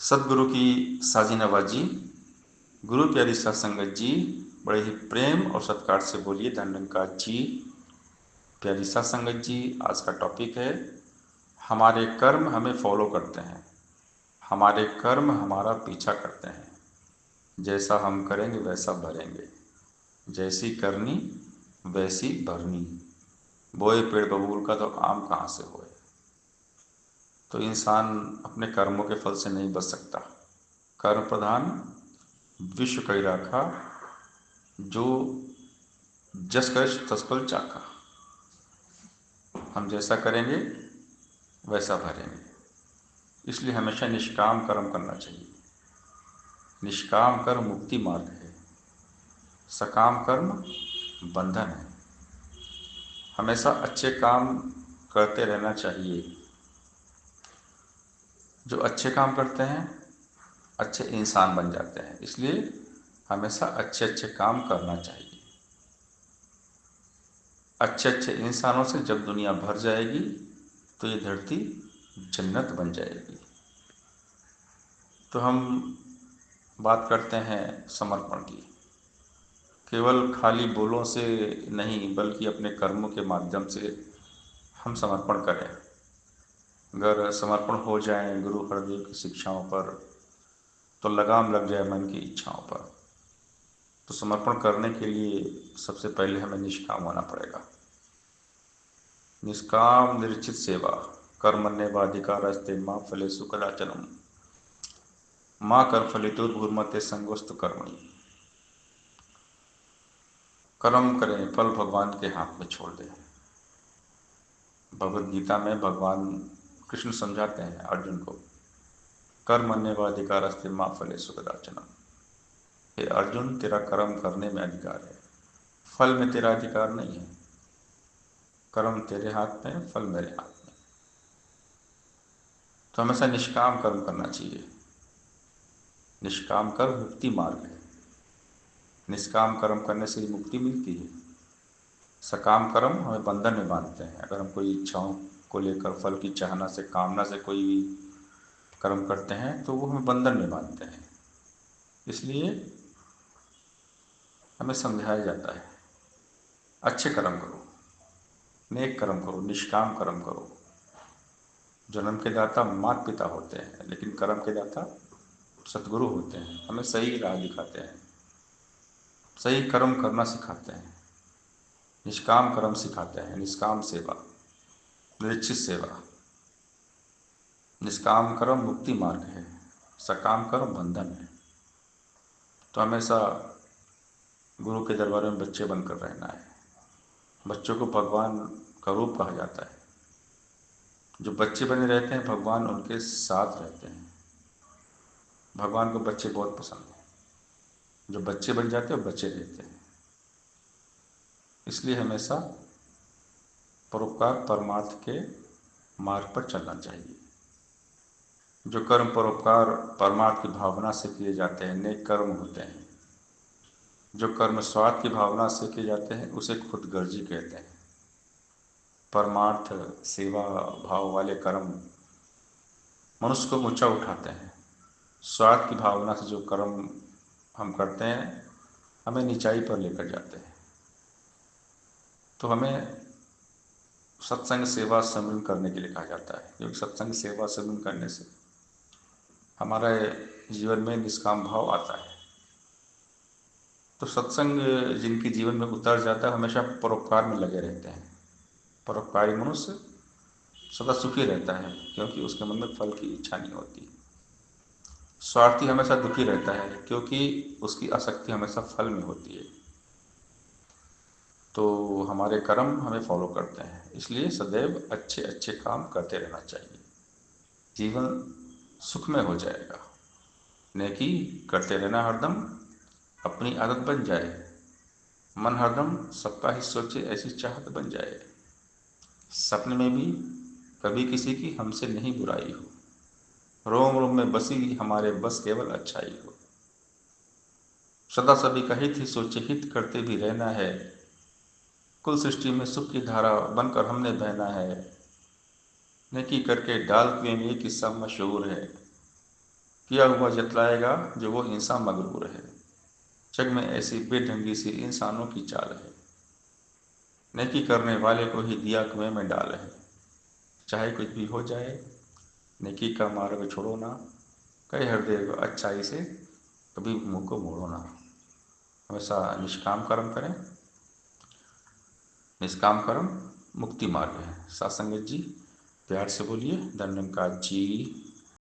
सदगुरु की साजी नवाजी, गुरु प्यारी साध संगत जी, बड़े ही प्रेम और सत्कार से बोलिए धन निरंकार जी। प्यारी साध संगत जी, आज का टॉपिक है हमारे कर्म हमें फॉलो करते हैं, हमारे कर्म हमारा पीछा करते हैं। जैसा हम करेंगे वैसा भरेंगे, जैसी करनी वैसी भरनी। बोए पेड़ बबूल का तो आम कहाँ से होए। तो इंसान अपने कर्मों के फल से नहीं बच सकता। कर्म प्रधान विश्व कई राखा, जो जस कर तस फल चाखा। हम जैसा करेंगे वैसा भरेंगे, इसलिए हमेशा निष्काम कर्म करना चाहिए। निष्काम कर्म मुक्ति मार्ग है, सकाम कर्म बंधन है। हमेशा अच्छे काम करते रहना चाहिए। जो अच्छे काम करते हैं अच्छे इंसान बन जाते हैं, इसलिए हमेशा अच्छे अच्छे काम करना चाहिए। अच्छे अच्छे इंसानों से जब दुनिया भर जाएगी तो ये धरती जन्नत बन जाएगी। तो हम बात करते हैं समर्पण की। केवल खाली बोलों से नहीं, बल्कि अपने कर्मों के माध्यम से हम समर्पण करें। अगर समर्पण हो जाए गुरु हरदेव की शिक्षाओं पर, तो लगाम लग जाए मन की इच्छाओं पर। तो समर्पण करने के लिए सबसे पहले हमें निष्काम होना पड़ेगा। निष्काम निश्चित सेवा, कर्मण्येवाधिकारस्ते मा फलेषु कदाचन माँ कर्मफलितुर्भुर्मते संगोस्तु कर्मणि। कर्म करें, फल भगवान के हाथ में छोड़ दें। भगवद गीता में भगवान कृष्ण समझाते हैं अर्जुन को, कर्मण्येवाधिकारस्ते मा फलेषु कदाचन। हे अर्जुन, तेरा कर्म करने में अधिकार है, फल में तेरा अधिकार नहीं है। कर्म तेरे हाथ में, फल मेरे हाथ में। तो हमेशा निष्काम कर्म करना चाहिए। निष्काम कर्म मुक्ति मार्ग है। निष्काम कर्म करने से ही मुक्ति मिलती है। सकाम कर्म हमें बंधन में बांधते हैं। अगर हम कोई इच्छाओं को लेकर, फल की चाहना से, कामना से कोई भी कर्म करते हैं तो वो हमें बंधन में बांधते हैं। इसलिए हमें समझाया जाता है अच्छे कर्म करो, नेक कर्म करो, निष्काम कर्म करो। जन्म के दाता माता पिता होते हैं, लेकिन कर्म के दाता सदगुरु होते हैं। हमें सही राह दिखाते हैं, सही कर्म करना सिखाते हैं, निष्काम कर्म सिखाते हैं। निष्काम सेवा, निरीक्षित सेवा। निष्काम कर्म मुक्ति मार्ग है, सकाम कर्म बंधन है। तो हमेशा गुरु के दरबार में बच्चे बनकर रहना है। बच्चों को भगवान का रूप कहा जाता है। जो बच्चे बने रहते हैं भगवान उनके साथ रहते हैं। भगवान को बच्चे बहुत पसंद हैं। जो बच्चे बन जाते हैं वो बच्चे रहते हैं। इसलिए हमेशा परोपकार परमार्थ के मार्ग पर चलना चाहिए। जो कर्म परोपकार परमार्थ की भावना से किए जाते हैं नेक कर्म होते हैं। जो कर्म स्वार्थ की भावना से किए जाते हैं उसे खुदगर्जी कहते हैं। परमार्थ सेवा भाव वाले कर्म मनुष्य को ऊंचा उठाते हैं। स्वार्थ की भावना से जो कर्म हम करते हैं हमें नीचाई पर लेकर जाते हैं। तो हमें सत्संग सेवा सिमरन करने के लिए कहा जाता है, क्योंकि सत्संग सेवा सिमरन करने से हमारे जीवन में निष्काम भाव आता है। तो सत्संग जिनके जीवन में उतर जाता है हमेशा परोपकार में लगे रहते हैं। परोपकारी मनुष्य सदा सुखी रहता है, क्योंकि उसके मन में फल की इच्छा नहीं होती। स्वार्थी हमेशा दुखी रहता है, क्योंकि उसकी आसक्ति हमेशा फल में होती है। तो हमारे कर्म हमें फॉलो करते हैं, इसलिए सदैव अच्छे अच्छे काम करते रहना चाहिए। जीवन सुखमय हो जाएगा। नेकी करते रहना हरदम अपनी आदत बन जाए। मन हरदम सबका ही सोचे, ऐसी चाहत बन जाए। सपने में भी कभी किसी की हमसे नहीं बुराई हो। रोम रोम में बसी हमारे बस केवल अच्छाई हो। सदा सभी का हित ही सोचे, हित करते भी रहना है। कुल सृष्टि में सुख की धारा बनकर हमने बहना है। नेकी करके डाल कुएं में ये किस्सा मशहूर है। किया हुआ जतलाएगा जो वो इंसान मगरूर है। जग में ऐसी बेढंगी सी इंसानों की चाल है, नेकी करने वाले को ही दिया कुएं में डाल है। चाहे कुछ भी हो जाए, नेकी का मार्ग छोड़ो ना, कहे हृदय को अच्छाई से कभी मुंह को मोड़ो ना। हमेशा निष्काम कर्म करें, निष्काम कर्म मुक्ति मार्ग है। सत्संगत जी, प्यार से बोलिए धन्यवाद जी।